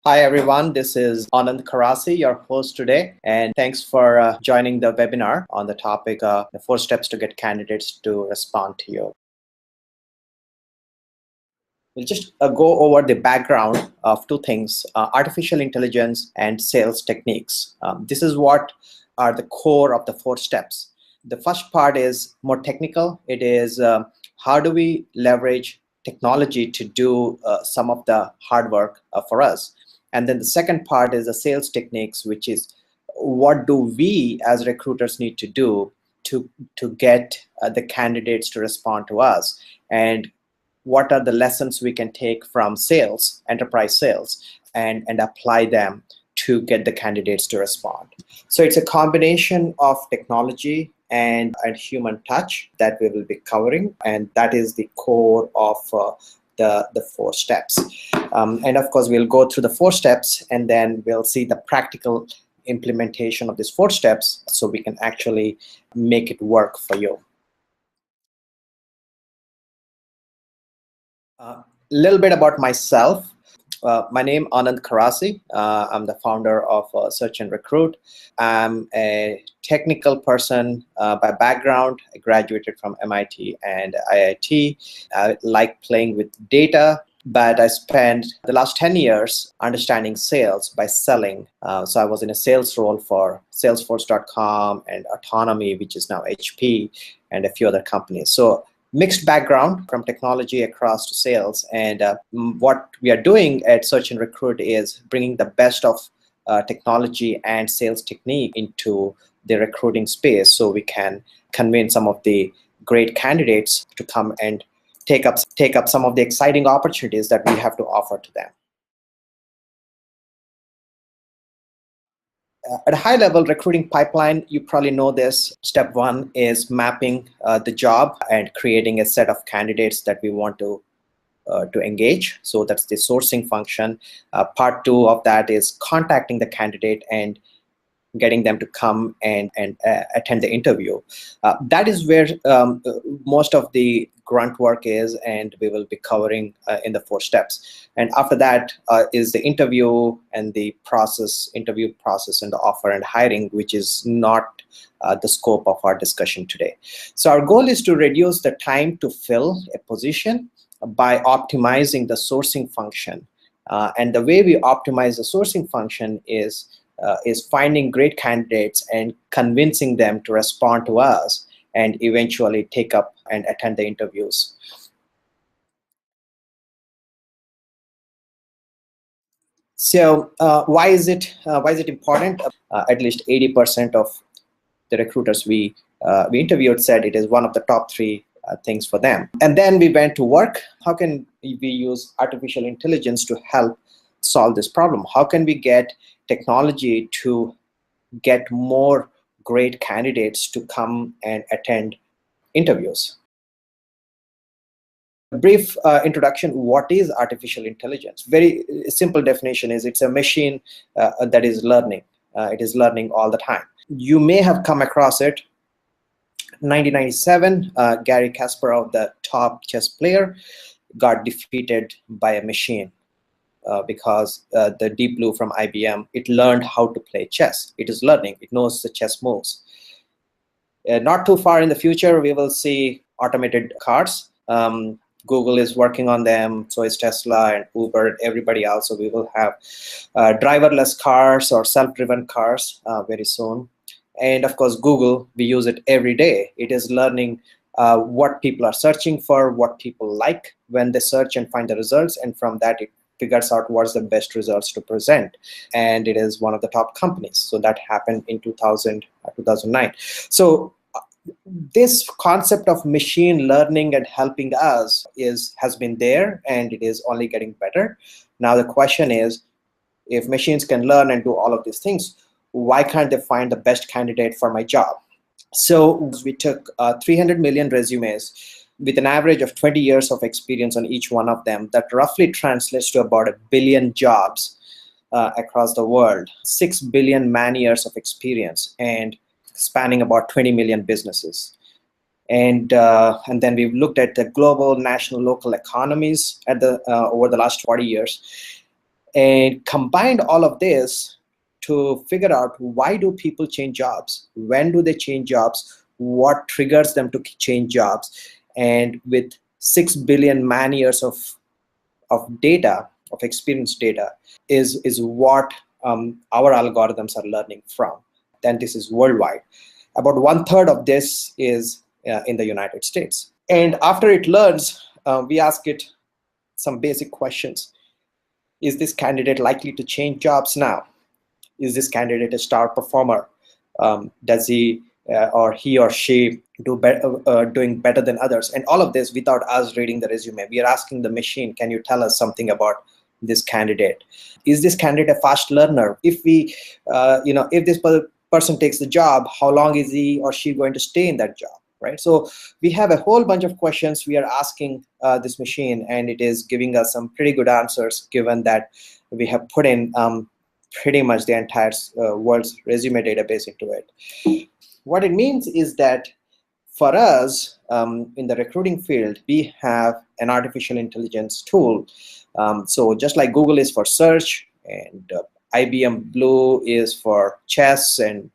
Hi everyone, this is Anand Karasi, your host today, and thanks for joining the webinar on the topic the 4 steps to get candidates to respond to you. We'll just go over the background of two things, artificial intelligence and sales techniques. This is what are the core of the 4 steps. The first part is more technical. It is how do we leverage technology to do some of the hard work for us. And then the second part is the sales techniques, which is what do we as recruiters need to do to get the candidates to respond to us, and what are the lessons we can take from sales, enterprise sales, and apply them to get the candidates to respond. So it's a combination of technology and human touch that we will be covering, and that is the core of the 4 steps. And of course, we'll go through the 4 steps, and then we'll see the practical implementation of these 4 steps so we can actually make it work for you. A little bit about myself. My name is Anand Karasi. I'm the founder of SearchNRecruit. I'm a technical person by background. I graduated from MIT and IIT. I like playing with data, but I spent the last 10 years understanding sales by selling. So I was in a sales role for Salesforce.com and Autonomy, which is now HP, and a few other companies. So mixed background from technology across to sales, and what we are doing at SearchNRecruit is bringing the best of technology and sales technique into the recruiting space so we can convince some of the great candidates to come and take up some of the exciting opportunities that we have to offer to them. At a high level recruiting pipeline, you probably know this. Step 1 is mapping the job and creating a set of candidates that we want to engage. So that's the sourcing function. Part 2 of that is contacting the candidate and getting them to come and attend the interview. That is where most of the grunt work is, and we will be covering in the 4 steps. And after that is the interview and the interview process and the offer and hiring, which is not the scope of our discussion today. So our goal is to reduce the time to fill a position by optimizing the sourcing function. And the way we optimize the sourcing function is finding great candidates and convincing them to respond to us and eventually take up and attend the interviews. So why is it important? At least 80% of the recruiters we interviewed said it is one of the top 3 things for them. And then we went to work. How can we use artificial intelligence to help solve this problem? How can we get technology to get more great candidates to come and attend interviews? A brief introduction, what is artificial intelligence? Very simple definition is it's a machine that is learning. It is learning all the time. You may have come across it. 1997, Garry Kasparov, the top chess player, got defeated by a machine. Because the Deep Blue from IBM, it learned how to play chess. It is learning. It knows the chess moves. Not too far in the future, we will see automated cars. Google is working on them. So is Tesla and Uber and everybody else. So we will have driverless cars or self-driven cars very soon. And of course, Google, we use it every day. It is learning what people are searching for, what people like when they search and find the results. And from that, it figures out what's the best results to present, and it is one of the top companies. So that happened in 2009. So this concept of machine learning and helping us has been there, and it is only getting better. Now the question is, if machines can learn and do all of these things, why can't they find the best candidate for my job? So we took 300 million resumes with an average of 20 years of experience on each one of them. That roughly translates to about 1 billion jobs across the world, 6 billion man years of experience, and spanning about 20 million businesses. And then we've looked at the global, national, local economies over the last 40 years. and combined all of this to figure out why do people change jobs, when do they change jobs, what triggers them to change jobs. And with 6 billion man years of data, of experience data, is what our algorithms are learning from. Then this is worldwide. About 1/3 of this is in the United States. And after it learns, we ask it some basic questions. Is this candidate likely to change jobs now? Is this candidate a star performer? Does he or she doing better than others? And all of this without us reading the resume. We are asking the machine, can you tell us something about this candidate? Is this candidate a fast learner? If we, if this person takes the job, how long is he or she going to stay in that job? Right? So we have a whole bunch of questions we are asking this machine, and it is giving us some pretty good answers, given that we have put in pretty much the entire world's resume database into it. What it means is that for us in the recruiting field, we have an artificial intelligence tool. So just like Google is for search, and IBM Blue is for chess, and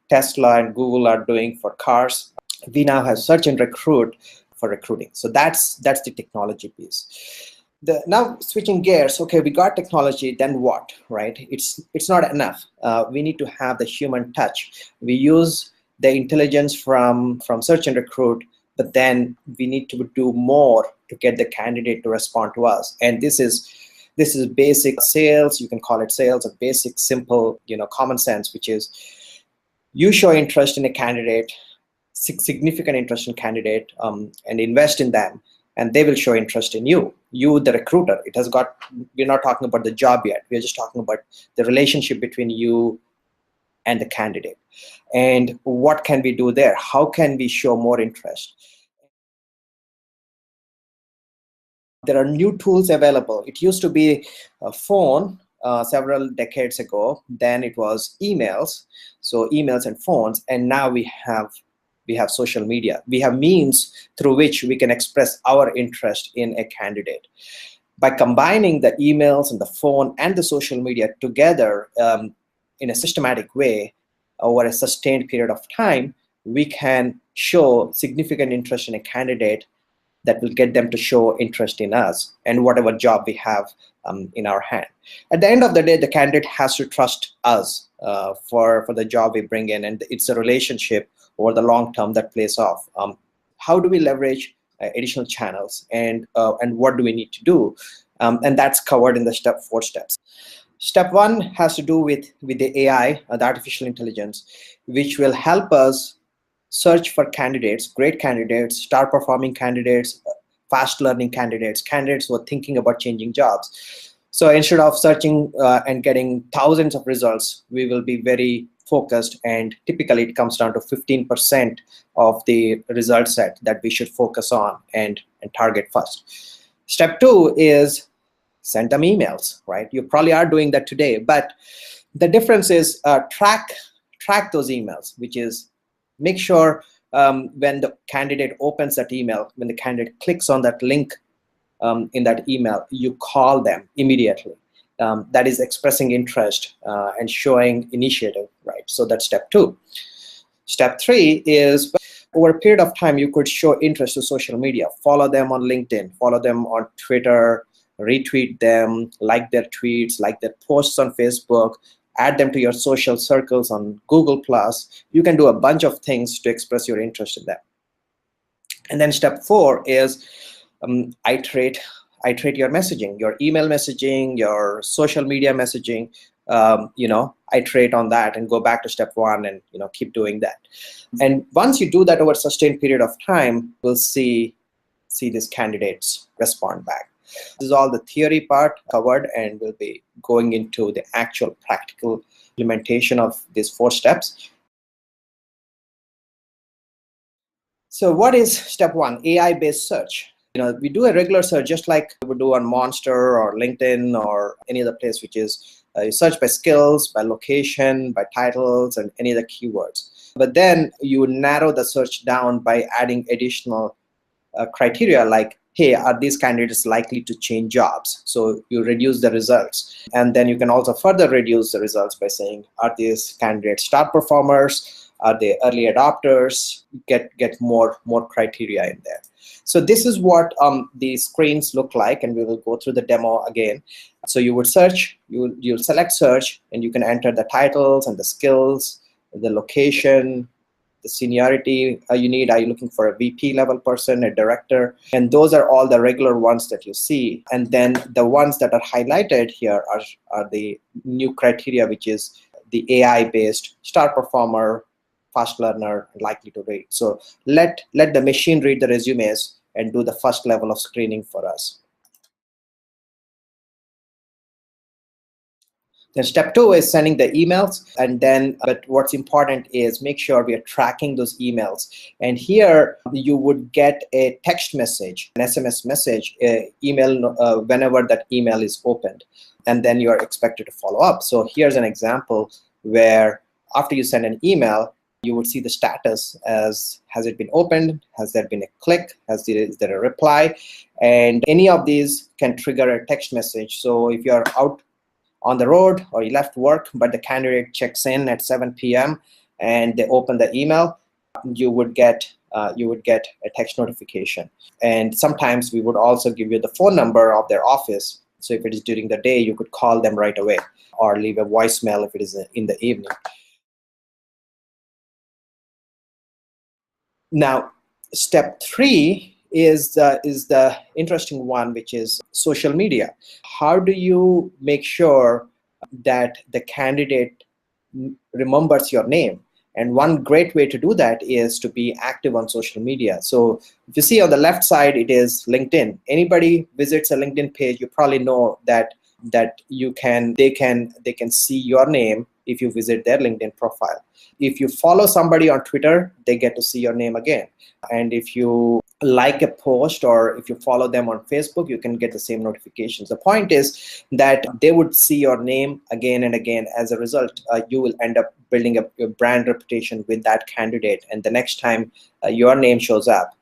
Tesla and Google are doing for cars, we now have SearchNRecruit for recruiting. So that's the technology piece. Now switching gears, okay, we got technology, then what, right? It's not enough. We need to have the human touch. We use the intelligence from SearchNRecruit, but then we need to do more to get the candidate to respond to us. And this is basic sales. You can call it sales, or basic, simple, common sense, which is you show interest in a candidate, significant interest in candidate, and invest in them, and they will show interest in you, the recruiter. We're not talking about the job yet. We're just talking about the relationship between you and the candidate. And what can we do there? How can we show more interest? There are new tools available. It used to be a phone several decades ago. Then it was emails. So emails and phones. And now we have social media. We have means through which we can express our interest in a candidate. By combining the emails and the phone and the social media together in a systematic way over a sustained period of time, we can show significant interest in a candidate that will get them to show interest in us and whatever job we have in our hand. At the end of the day, the candidate has to trust us for the job we bring in, and it's a relationship over the long term that plays off. How do we leverage additional channels, and what do we need to do? And that's covered in the 4 steps. Step 1 has to do with the AI, the artificial intelligence, which will help us search for candidates, great candidates, star performing candidates, fast learning candidates, candidates who are thinking about changing jobs. So instead of searching and getting thousands of results, we will be very focused, and typically it comes down to 15% of the result set that we should focus on and target first. Step 2 is send them emails, right? You probably are doing that today, but the difference is track those emails, which is make sure when the candidate opens that email, when the candidate clicks on that link in that email, you call them immediately. That is expressing interest and showing initiative, right? So that's step 2. Step 3 is over a period of time, you could show interest to social media. Follow them on LinkedIn, follow them on Twitter, retweet them, like their tweets, like their posts on Facebook, add them to your social circles on Google+. You can do a bunch of things to express your interest in them. And then step 4 is iterate your messaging, your email messaging, your social media messaging. Iterate on that and go back to step 1 and keep doing that. And once you do that over a sustained period of time, we'll see these candidates respond back. This is all the theory part covered, and we'll be going into the actual practical implementation of these 4 steps. So what is step 1? AI-based search. We do a regular search just like we do on Monster or LinkedIn or any other place, which is you search by skills, by location, by titles, and any other keywords. But then you narrow the search down by adding additional criteria like hey, are these candidates likely to change jobs? So you reduce the results. And then you can also further reduce the results by saying, are these candidates star performers? Are they early adopters? Get more criteria in there. So this is what the screens look like, and we will go through the demo again. So you would search, you'll select search, and you can enter the titles and the skills, the location, the seniority you need. Are you looking for a VP level person, a director? And those are all the regular ones that you see. And then the ones that are highlighted here are the new criteria, which is the AI-based star performer, fast learner, likely to read. So let the machine read the resumes and do the first level of screening for us. Then step 2 is sending the emails, and then but what's important is make sure we are tracking those emails. And here you would get a text message, an SMS message, email whenever that email is opened, and then you are expected to follow up. So here's an example where after you send an email, you would see the status as, has it been opened? Has there been a click? Is there a reply? And any of these can trigger a text message. So if you're out on the road or you left work, but the candidate checks in at 7 p.m. and they open the email, you would get a text notification. And sometimes we would also give you the phone number of their office. So if it is during the day, you could call them right away or leave a voicemail if it is in the evening. Now, step 3 is the interesting one, which is social media. How do you make sure that the candidate remembers your name? And one great way to do that is to be active on social media. So if you see on the left side, it is LinkedIn. Anybody visits a LinkedIn page, you probably know that they can see your name if you visit their LinkedIn profile. If you follow somebody on Twitter, they get to see your name again. And if you like a post or if you follow them on Facebook, you can get the same notifications. The point is that they would see your name again and again. As a result, you will end up building up your brand reputation with that candidate. And the next time your name shows up,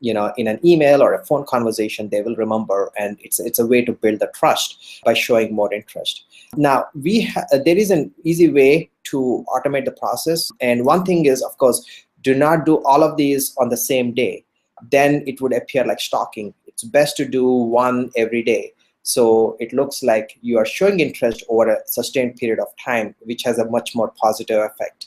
in an email or a phone conversation, they will remember, and it's a way to build the trust by showing more interest. Now, there is an easy way to automate the process, and one thing is, of course, do not do all of these on the same day. Then it would appear like stalking. It's best to do one every day, so it looks like you are showing interest over a sustained period of time, which has a much more positive effect.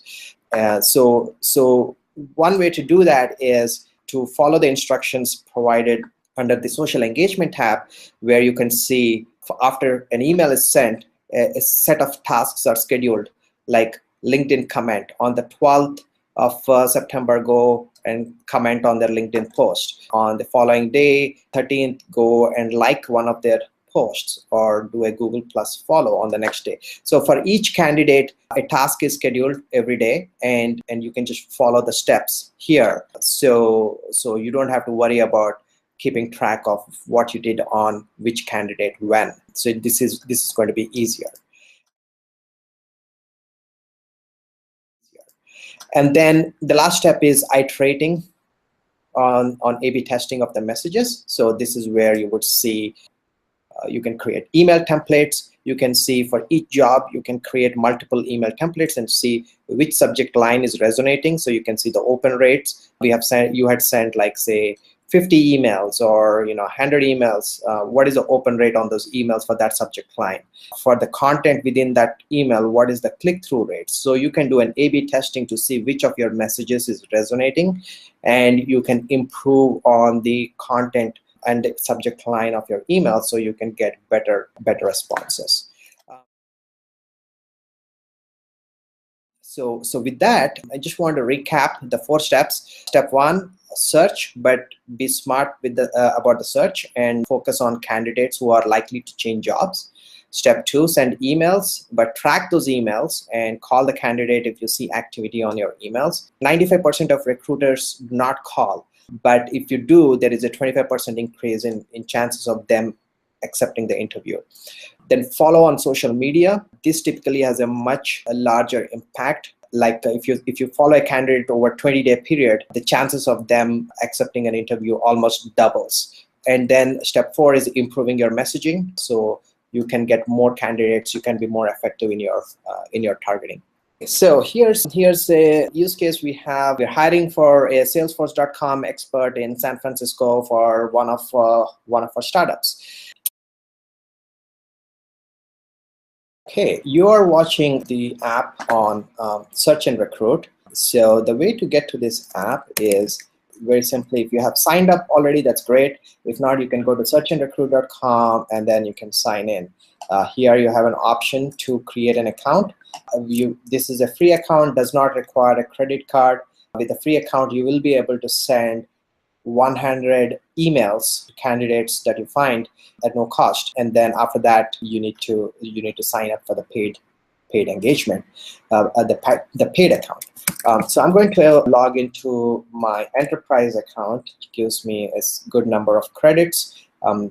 So one way to do that is to follow the instructions provided under the social engagement tab, where you can see after an email is sent, a set of tasks are scheduled, like LinkedIn comment. On the 12th of September, go and comment on their LinkedIn post. On the following day, 13th, go and like one of their posts or do a Google Plus follow on the next day. So for each candidate, a task is scheduled every day, and you can just follow the steps here. So you don't have to worry about keeping track of what you did on which candidate when. So this is going to be easier. And then the last step is iterating on A/B testing of the messages. So this is where you would see you can create email templates. You can see for each job, you can create multiple email templates and see which subject line is resonating. So you can see the open rates. You had sent, like, say, 50 emails or 100 emails. What is the open rate on those emails for that subject line? For the content within that email, what is the click-through rate? So you can do an A/B testing to see which of your messages is resonating, and you can improve on the content and the subject line of your email so you can get better responses. So with that, I just want to recap the 4 steps. Step 1, search, but be smart with about the search and focus on candidates who are likely to change jobs. Step 2, send emails, but track those emails and call the candidate if you see activity on your emails. 95% of recruiters do not call, but if you do, there is a 25% increase in chances of them accepting the interview. Then follow on social media. This typically has a much larger impact. Like if you follow a candidate over a 20-day period, the chances of them accepting an interview almost doubles. And then step 4 is improving your messaging, so you can get more candidates, you can be more effective in your targeting. So here's a use case we have. We're hiring for a Salesforce.com expert in San Francisco for one of our startups. Okay, you are watching the app on SearchNRecruit. So the way to get to this app is very simply, if you have signed up already, that's great. If not, you can go to searchandrecruit.com and then you can sign in. Here you have an option to create an account. This is a free account, does not require a credit card. With a free account, you will be able to send 100 emails to candidates that you find at no cost, and then after that you need to sign up for the paid engagement, the paid account. So I'm going to log into my enterprise account. It gives me a good number of credits.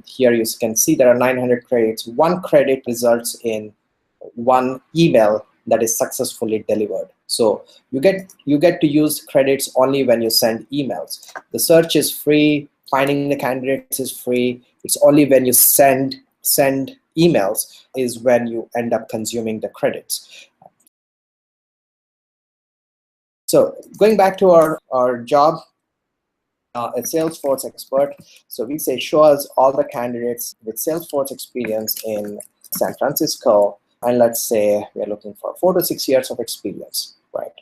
Here you can see there are 900 credits. 1 credit results in 1 email that is successfully delivered. So you get to use credits only when you send emails. The search is free, finding the candidates is free. It's only when you send emails is when you end up consuming the credits. So going back to our job, a Salesforce expert. So we say show us all the candidates with Salesforce experience in San Francisco, and let's say we're looking for 4 to 6 years of experience, right?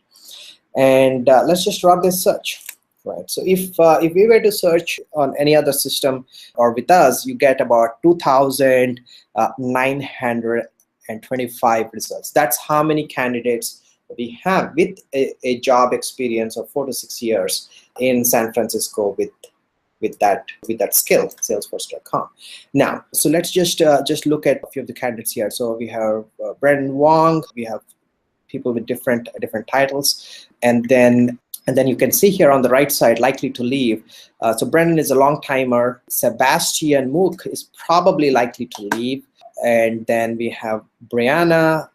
And let's just run this search, right? So if we were to search on any other system or with us, you get about 2,925 results. That's how many candidates we have with a job experience of 4 to 6 years in San Francisco with that skill, Salesforce.com. Now, so let's just look at a few of the candidates here. So we have Brendan Wong. We have people with different titles, and then you can see here on the right side, likely to leave. So Brendan is a long timer. Sebastian Mook is probably likely to leave, and then we have Brianna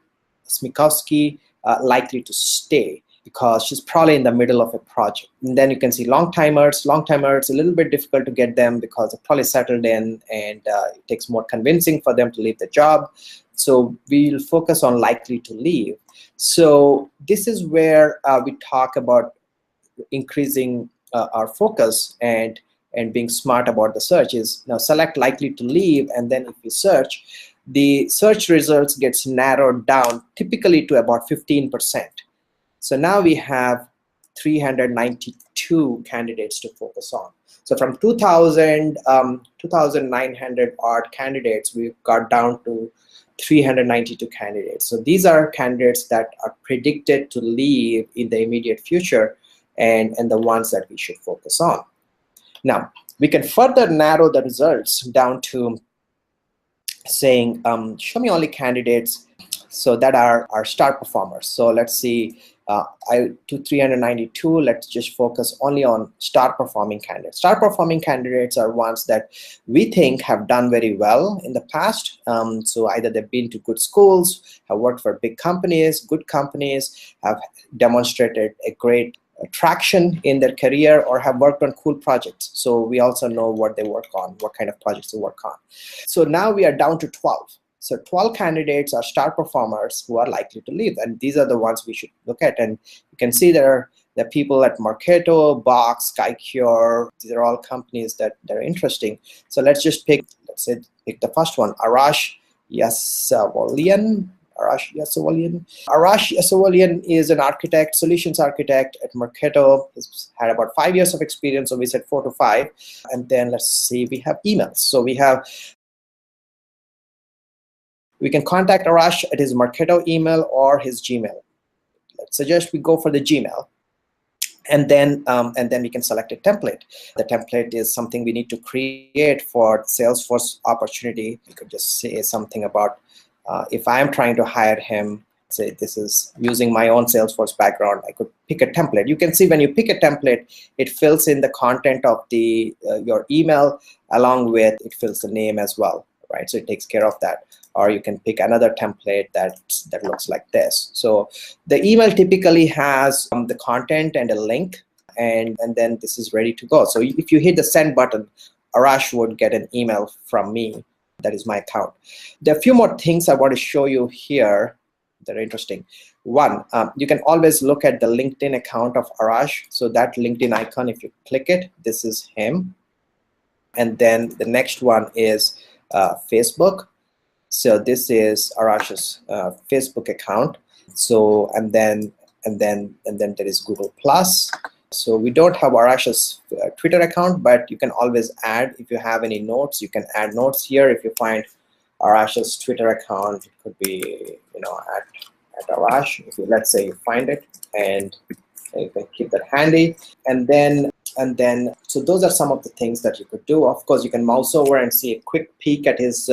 Smikowski, likely to stay because she's probably in the middle of a project. And then you can see long timers. Long timers, a little bit difficult to get them because they're probably settled in, and it takes more convincing for them to leave the job. So we'll focus on likely to leave. So this is where we talk about increasing our focus and being smart about the search. Is now select likely to leave, and then if you search, the search results gets narrowed down typically to about 15%. So now we have 392 candidates to focus on. So from 2,900 odd candidates, we've got down to 392 candidates. So these are candidates that are predicted to leave in the immediate future, and the ones that we should focus on. Now, we can further narrow the results down to saying, show me only candidates so that are star performers. So let's see, to 392, let's just focus only on star performing candidates. Star performing candidates are ones that we think have done very well in the past. So either they've been to good schools, have worked for big companies, good companies, have demonstrated a great traction in their career, or have worked on cool projects. So we also know what they work on, what kind of projects they work on. So now we are down to 12. So 12 candidates are star performers who are likely to leave, and these are the ones we should look at. And you can see there are the people at Marketo, Box, SkyCure. These are all companies that are interesting. So let's just pick the first one, Arash Yasavolian. Arash Yasavolian is an architect, solutions architect at Marketo. He's had about 5 years of experience, so we said 4 to 5. And then let's see, we have emails. So we can contact Arash at his Marketo email or his Gmail. Let's suggest we go for the Gmail. And then we can select a template. The template is something we need to create for Salesforce opportunity. We could just say something about, if I'm trying to hire him, say this is using my own Salesforce background, I could pick a template. You can see when you pick a template, it fills in the content of your email, along with it fills the name as well, right? So it takes care of that. Or you can pick another template that looks like this. So the email typically has the content and a link, and then this is ready to go. So if you hit the send button, Arash would get an email from me. That is my account. There are a few more things I want to show you here that are interesting. One, you can always look at the LinkedIn account of Arash. So that LinkedIn icon, if you click it, this is him. And then the next one is Facebook. So this is Arash's Facebook account. So and then there is Google Plus. So we don't have Arash's Twitter account, but you can always add, if you have any notes, you can add notes here. If you find Arash's Twitter account, it could be, you know, at Arash. If you, let's say you find it, and you can keep that handy. And then so those are some of the things that you could do. Of course, you can mouse over and see a quick peek at his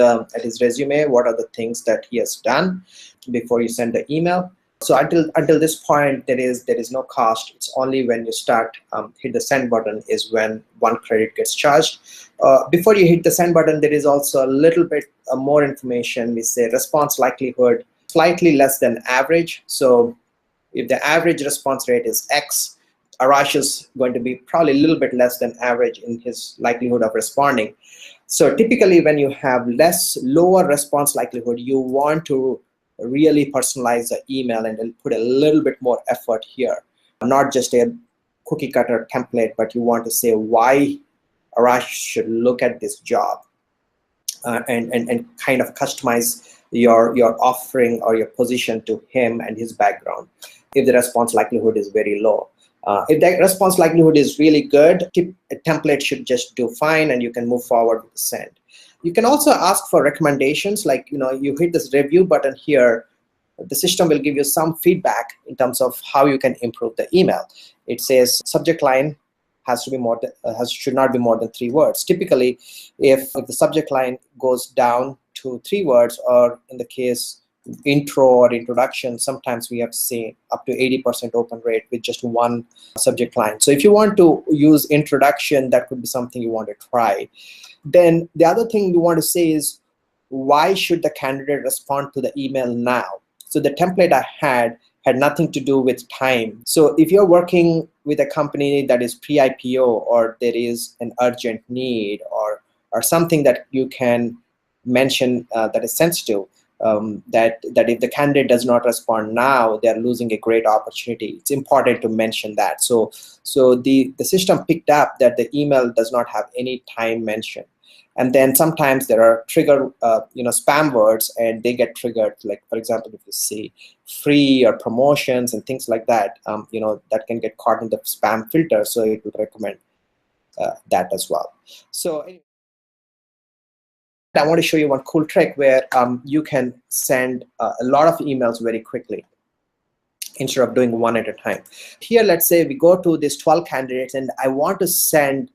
resume. What are the things that he has done before you send the email? So until this point, there is no cost. It's only when you start hit the send button is when 1 credit gets charged. Before you hit the send button, there is also a little bit more information. We say response likelihood slightly less than average. So if the average response rate is X, Arash is going to be probably a little bit less than average in his likelihood of responding. So typically when you have lower response likelihood, you want to really personalize the email and then put a little bit more effort here. Not just a cookie cutter template, but you want to say why Arash should look at this job and kind of customize your offering or your position to him and his background if the response likelihood is very low. If the response likelihood is really good, a template should just do fine and you can move forward with the send. You can also ask for recommendations, like, you know, you hit this review button here, the system will give you some feedback in terms of how you can improve the email. It says subject line has to be should not be more than 3 words. Typically, if the subject line goes down to 3 words, or in the case intro or introduction, sometimes we have seen up to 80% open rate with just 1 subject line. So if you want to use introduction, that could be something you want to try. Then the other thing you want to say is, why should the candidate respond to the email now? So the template I had nothing to do with time. So if you're working with a company that is pre-IPO, or there is an urgent need, or something that you can mention that is sensitive, that if the candidate does not respond now, they're losing a great opportunity. It's important to mention that. So the system picked up that the email does not have any time mentioned. And then sometimes there are trigger, spam words, and they get triggered. Like, for example, if you see free or promotions and things like that, that can get caught in the spam filter. So it would recommend that as well. So anyway, I want to show you one cool trick where you can send a lot of emails very quickly instead of doing 1 at a time. Here, let's say we go to these 12 candidates, and I want to send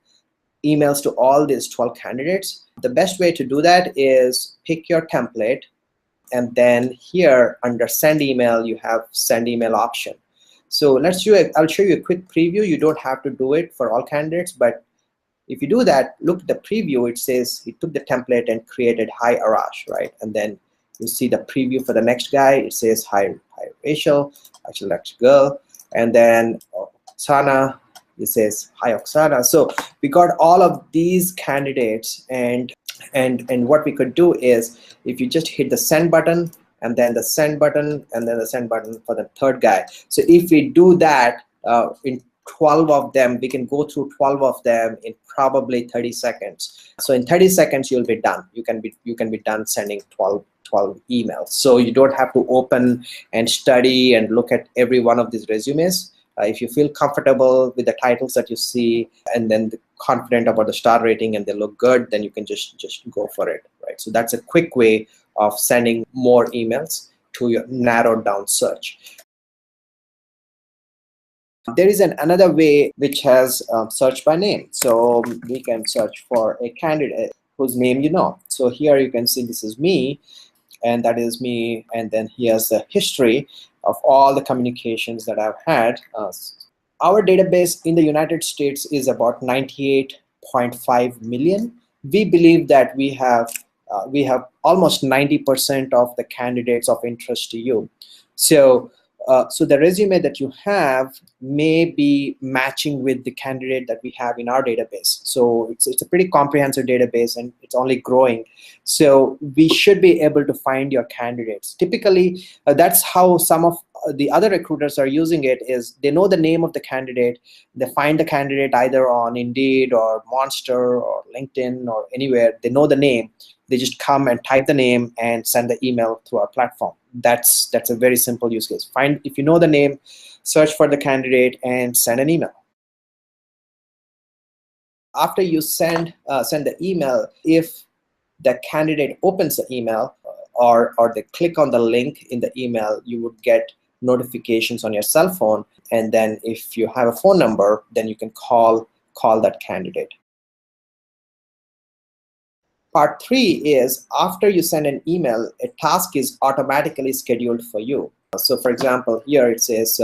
emails to all these 12 candidates. The best way to do that is pick your template, and then here under send email, you have send email option. So let's do it. I'll show you a quick preview. You don't have to do it for all candidates, but if you do that, look at the preview. It says he took the template and created hi Arash, right? And then you see the preview for the next guy. It says hi Rachel, actually that's girl, and then Oksana. It says hi Oksana. So we got all of these candidates, and what we could do is, if you just hit the send button, and then the send button, and then the send button for the third guy. So if we do that in 12 of them, we can go through 12 of them in probably 30 seconds. So in 30 seconds, you'll be done. You can be done sending 12 emails. So you don't have to open and study and look at every one of these resumes. If you feel comfortable with the titles that you see, and then confident about the star rating and they look good, then you can just go for it, right? So that's a quick way of sending more emails to your narrowed down search. There is another way which has search by name. So we can search for a candidate whose name you know. So here you can see this is me, and that is me, and then here's the history of all the communications that I've had. Our database in the United States is about 98.5 million. We believe that we have almost 90% of the candidates of interest to you. So So the resume that you have may be matching with the candidate that we have in our database. So it's a pretty comprehensive database, and it's only growing. So we should be able to find your candidates. Typically, that's how some of the other recruiters are using it. Is they know the name of the candidate, they find the candidate either on Indeed or Monster or LinkedIn or anywhere. They know the name. They just come and type the name and send the email through our platform. That's a very simple use case. Find, if you know the name, search for the candidate and send an email. After you send the email, if the candidate opens the email or they click on the link in the email, you would get notifications on your cell phone. And then if you have a phone number, then you can call that candidate. Part 3 is after you send an email, a task is automatically scheduled for you. So for example, here it says,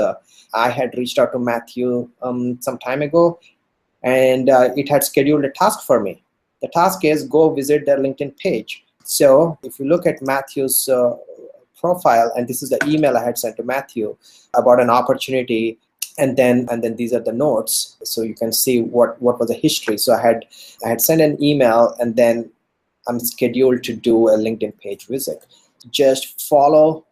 I had reached out to Matthew some time ago, and it had scheduled a task for me. The task is go visit their LinkedIn page. So if you look at Matthew's profile, and this is the email I had sent to Matthew about an opportunity, and then these are the notes, so you can see what was the history. So I had sent an email, and then I'm scheduled to do a LinkedIn page visit. Just follow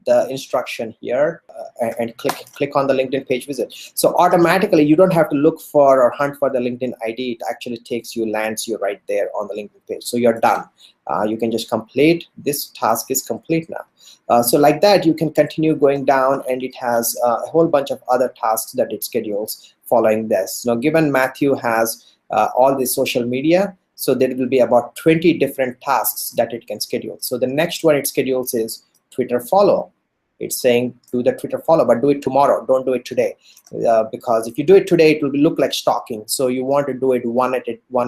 the instruction here and click on the LinkedIn page visit. So automatically, you don't have to look for or hunt for the LinkedIn ID. It actually lands you right there on the LinkedIn page. So you're done. You can just complete. This task is complete now. So like that, you can continue going down, and it has a whole bunch of other tasks that it schedules following this. Now, given Matthew has all the social media, so there will be about 20 different tasks that it can schedule. So the next one it schedules is Twitter follow. It's saying do the Twitter follow, but do it tomorrow. Don't do it today, because if you do it today, it will look like stalking. So you want to do it one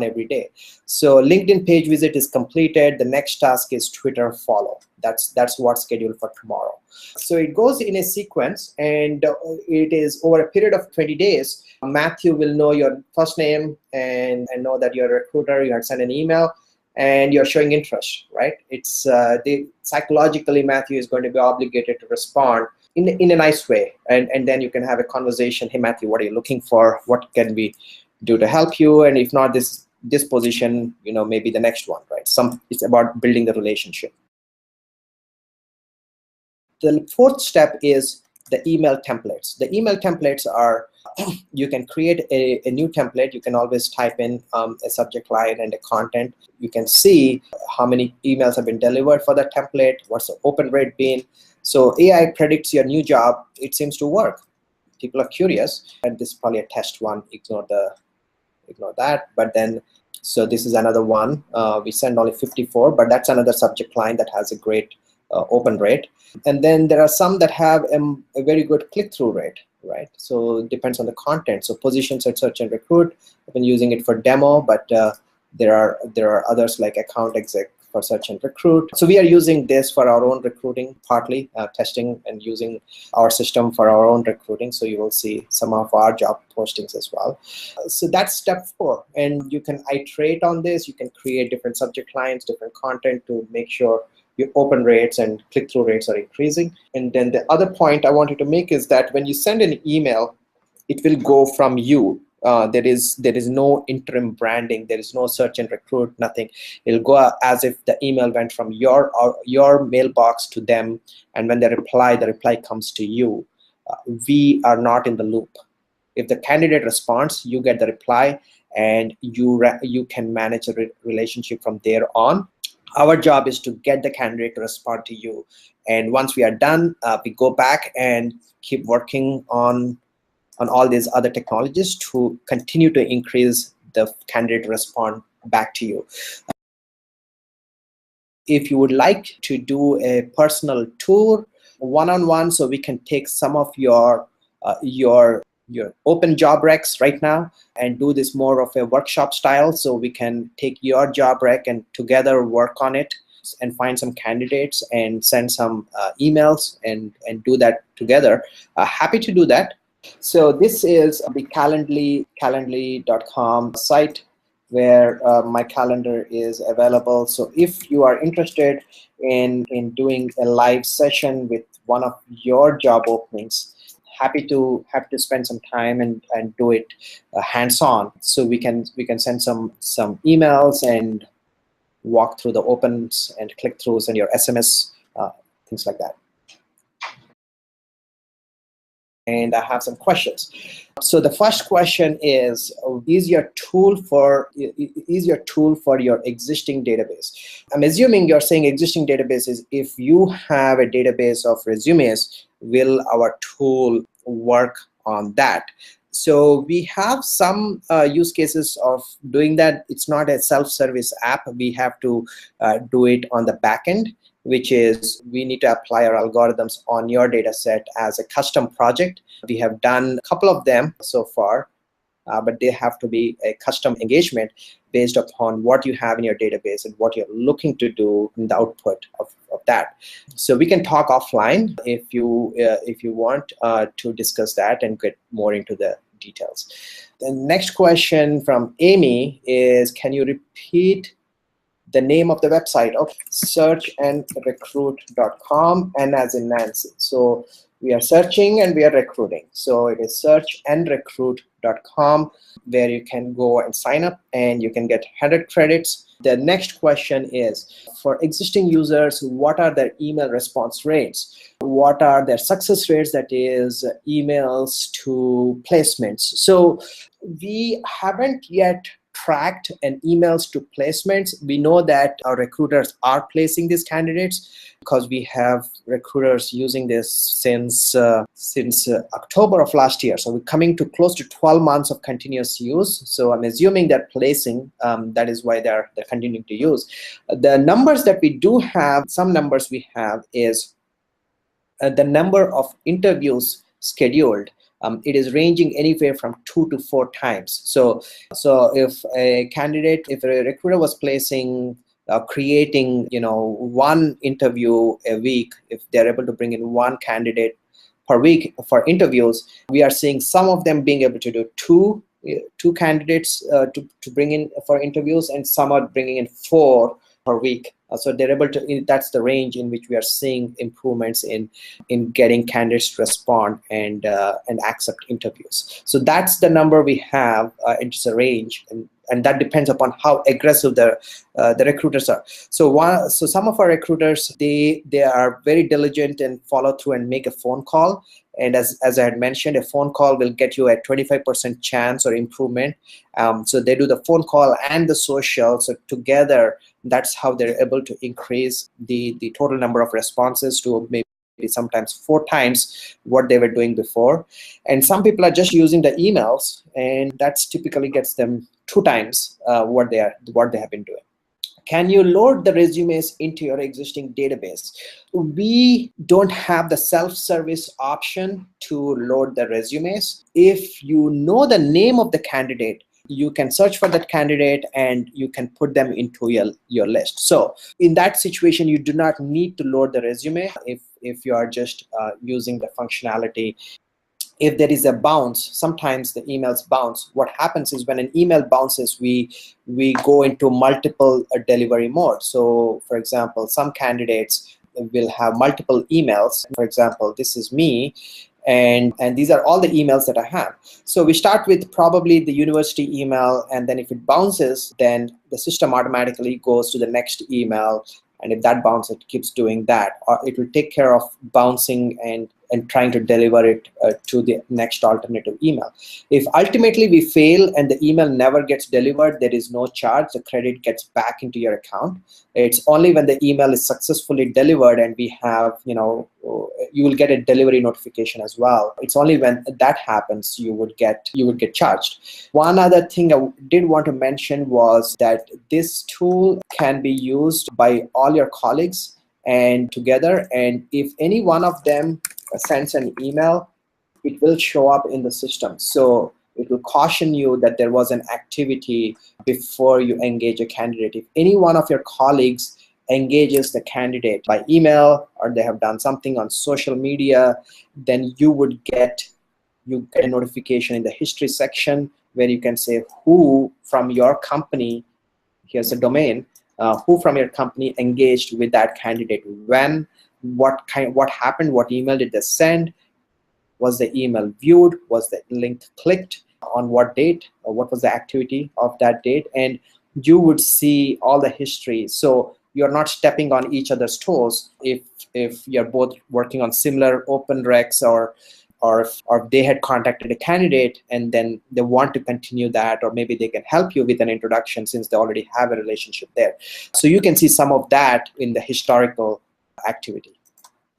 every day. So LinkedIn page visit is completed. The next task is Twitter follow. That's what's scheduled for tomorrow. So it goes in a sequence, and it is over a period of 20 days. Matthew will know your first name and know that you're a recruiter. You had sent an email, and you're showing interest, right? It's psychologically, Matthew is going to be obligated to respond in a nice way, and then you can have a conversation. Hey, Matthew, what are you looking for? What can we do to help you? And if not this position, maybe the next one, right? It's about building the relationship. The fourth step is the email templates. The email templates are, you can create a new template. You can always type in a subject line and a content. You can see how many emails have been delivered for that template, what's the open rate been. So AI predicts your new job. It seems to work. People are curious, and this is probably a test one. Ignore that. But then, so this is another one. We send only 54, but that's another subject line that has a great open rate. And then there are some that have a very good click-through rate, right? So it depends on the content. So positions at SearchNRecruit, I've been using it for demo, but there are others like account exec for SearchNRecruit. So we are using this for our own recruiting, partly testing and using our system for our own recruiting. So you will see some of our job postings as well. So that's step 4. And you can iterate on this. You can create different subject lines, different content to make sure your open rates and click-through rates are increasing. And then the other point I wanted to make is that when you send an email, it will go from you. There is no interim branding. There is no SearchNRecruit, nothing. It'll go as if the email went from your mailbox to them, and when they reply, the reply comes to you. We are not in the loop. If the candidate responds, you get the reply, and you can manage a relationship from there on. Our job is to get the candidate to respond to you. And once we are done, we go back and keep working on all these other technologies to continue to increase the candidate response back to you. If you would like to do a personal tour, one-on-one, so we can take some of your open job recs right now and do this more of a workshop style, so we can take your job rec and together work on it and find some candidates and send some emails and do that together. Happy to do that. So this is the Calendly.com site. where my calendar is available. So if you are interested in doing a live session with one of your job openings, happy to spend some time and do it hands-on. So we can send some emails and walk through the opens and click-throughs and your SMS, things like that. And I have some questions. So the first question is your tool for your existing database? I'm assuming you're saying existing databases. If you have a database of resumes, will our tool work on that? So we have some use cases of doing that. It's not a self-service app. We have to do it on the back end, which is we need to apply our algorithms on your data set as a custom project. We have done a couple of them so far, but they have to be a custom engagement based upon what you have in your database and what you're looking to do in the output of that. So we can talk offline if you want to discuss that and get more into the details. The next question from Amy is, can you repeat the name of the website? Okay, SearchNRecruit.com, and as in Nancy. So we are searching and we are recruiting. So it is SearchNRecruit.com, where you can go and sign up and you can get 100 credits. The next question is, for existing users, what are their email response rates? What are their success rates, that is emails to placements? So we haven't yet tracked and emails to placements. We know that our recruiters are placing these candidates because we have recruiters using this since October of last year. So we're coming to close to 12 months of continuous use. So I'm assuming they're placing. That is why they're continuing to use. The numbers that we do have, some numbers we have is the number of interviews scheduled. It is ranging anywhere from 2 to 4 times. So if a recruiter was placing, creating, one interview a week, if they're able to bring in one candidate per week for interviews, we are seeing some of them being able to do two candidates to bring in for interviews, and some are bringing in 4 per week. So they're able to, that's the range in which we are seeing improvements in getting candidates to respond and accept interviews. So that's the number we have. It's a range, and that depends upon how aggressive the recruiters are. So some of our recruiters, they are very diligent and follow through and make a phone call. And as I had mentioned, a phone call will get you a 25% chance or improvement. So they do the phone call and the social. So together, that's how they're able to increase the total number of responses to maybe sometimes 4 times what they were doing before. And some people are just using the emails, and that's typically gets them 2 times what they have been doing. Can you load the resumes into your existing database? We don't have the self-service option to load the resumes. If you know the name of the candidate, you can search for that candidate and you can put them into your list. So in that situation, you do not need to load the resume if you are just using the functionality. If there is a bounce, sometimes the emails bounce. What happens is when an email bounces, we go into multiple delivery mode. So for example, some candidates will have multiple emails. For example, this is me, and these are all the emails that I have. So we start with probably the university email, and then if it bounces, then the system automatically goes to the next email. And if that bounces, it keeps doing that, or it will take care of bouncing and trying to deliver it to the next alternative email. If ultimately we fail and the email never gets delivered, there is no charge. The credit gets back into your account. It's only when the email is successfully delivered and we have, you will get a delivery notification as well. It's only when that happens you would get charged. One other thing I did want to mention was that this tool can be used by all your colleagues and together, and if any one of them sends an email, it will show up in the system. So it will caution you that there was an activity before you engage a candidate. If any one of your colleagues engages the candidate by email, or they have done something on social media, then you get a notification in the history section where you can say who from your company, here's a domain, who from your company engaged with that candidate, when, what happened, what email did they send, was the email viewed, was the link clicked, on what date, or what was the activity of that date, and you would see all the history. So you're not stepping on each other's toes if you're both working on similar open recs, or if they had contacted a candidate and then they want to continue that, or maybe they can help you with an introduction since they already have a relationship there. So you can see some of that in the historical activity.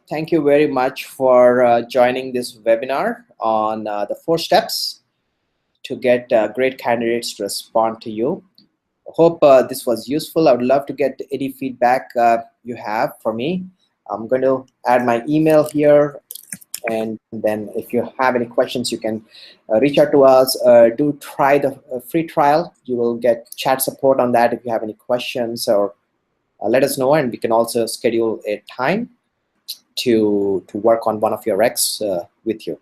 Thank you very much for joining this webinar on the 4 steps to get great candidates to respond to you. I hope this was useful. I would love to get any feedback you have for me. I'm going to add my email here, and then if you have any questions, you can reach out to us. Do try the free trial. You will get chat support on that if you have any questions, or let us know, and we can also schedule a time to work on one of your recs with you.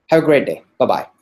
Have a great day. Bye-bye.